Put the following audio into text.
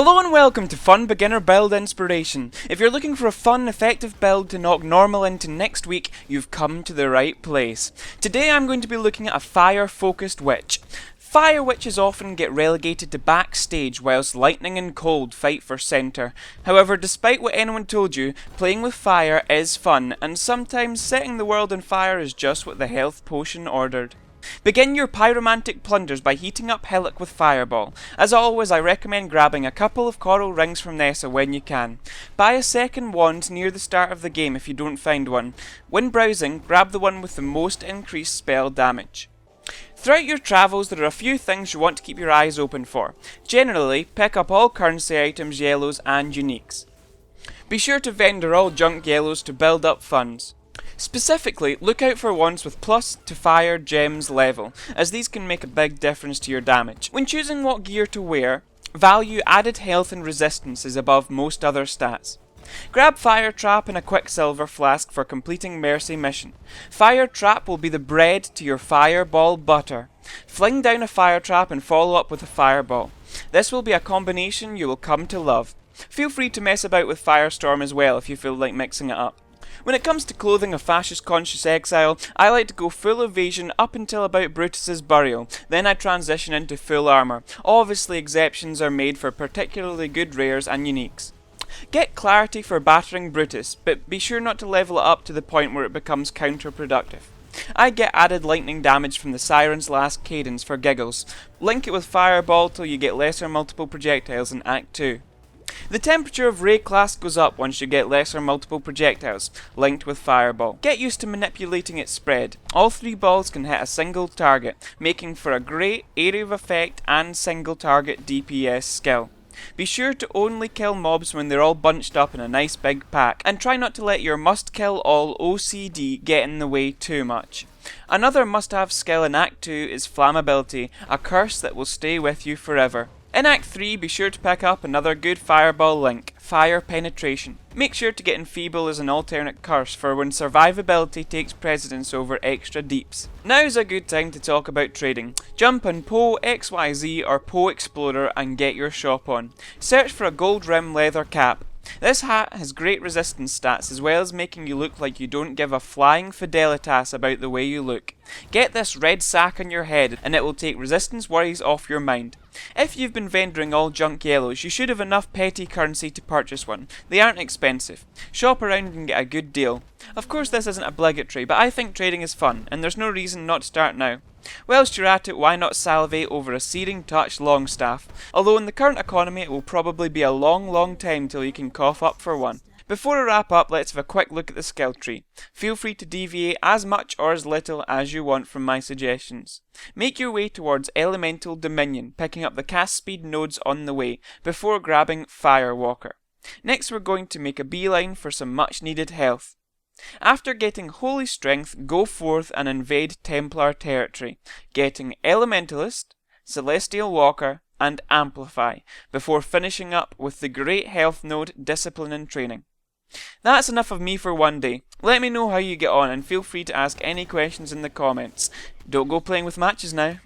Hello and welcome to Fun Beginner Build Inspiration. If you're looking for a fun, effective build to knock normal into next week, you've come to the right place. Today I'm going to be looking at a fire-focused witch. Fire witches often get relegated to backstage whilst lightning and cold fight for centre. However, despite what anyone told you, playing with fire is fun, and sometimes setting the world on fire is just what the health potion ordered. Begin your pyromantic plunders by heating up Hillock with Fireball. As always, I recommend grabbing a couple of coral rings from Nessa when you can. Buy a second wand near the start of the game if you don't find one. When browsing, grab the one with the most increased spell damage. Throughout your travels, there are a few things you want to keep your eyes open for. Generally, pick up all currency items, yellows and uniques. Be sure to vendor all junk yellows to build up funds. Specifically, look out for ones with plus to fire gems level, as these can make a big difference to your damage. When choosing what gear to wear, value added health and resistance is above most other stats. Grab Fire Trap and a Quicksilver Flask for completing Mercy Mission. Fire Trap will be the bread to your Fireball butter. Fling down a Fire Trap and follow up with a Fireball. This will be a combination you will come to love. Feel free to mess about with Firestorm as well if you feel like mixing it up. When it comes to clothing a fascist-conscious exile, I like to go full evasion up until about Brutus's burial, then I transition into full armour. Obviously exceptions are made for particularly good rares and uniques. Get clarity for battering Brutus, but be sure not to level it up to the point where it becomes counterproductive. I get added lightning damage from the Siren's Last Cadence for giggles. Link it with Fireball till you get lesser multiple projectiles in Act 2. The temperature of Wraeclast goes up once you get lesser multiple projectiles, linked with Fireball. Get used to manipulating its spread. All three balls can hit a single target, making for a great area of effect and single target DPS skill. Be sure to only kill mobs when they're all bunched up in a nice big pack, and try not to let your must kill all OCD get in the way too much. Another must have skill in Act 2 is Flammability, a curse that will stay with you forever. In Act 3, be sure to pick up another good Fireball link, Fire Penetration. Make sure to get Enfeeble as an alternate curse for when survivability takes precedence over extra deeps. Now's a good time to talk about trading. Jump on PoE XYZ or PoE Explorer and get your shop on. Search for a gold rim leather cap. This hat has great resistance stats as well as making you look like you don't give a flying fidelitas about the way you look. Get this red sack on your head and it will take resistance worries off your mind. If you've been vendoring all junk yellows, you should have enough petty currency to purchase one. They aren't expensive. Shop around and get a good deal. Of course this isn't obligatory, but I think trading is fun and there's no reason not to start now. Whilst you're at it, why not salivate over a Searing Touch Longstaff? Although in the current economy it will probably be a long time till you can cough up for one. Before I wrap up, let's have a quick look at the skill tree. Feel free to deviate as much or as little as you want from my suggestions. Make your way towards Elemental Dominion, picking up the cast speed nodes on the way, before grabbing Firewalker. Next we're going to make a beeline for some much needed health. After getting Holy Strength, go forth and invade Templar territory, getting Elementalist, Celestial Walker, and Amplify, before finishing up with the great health node Discipline and Training. That's enough of me for one day. Let me know how you get on and feel free to ask any questions in the comments. Don't go playing with matches now.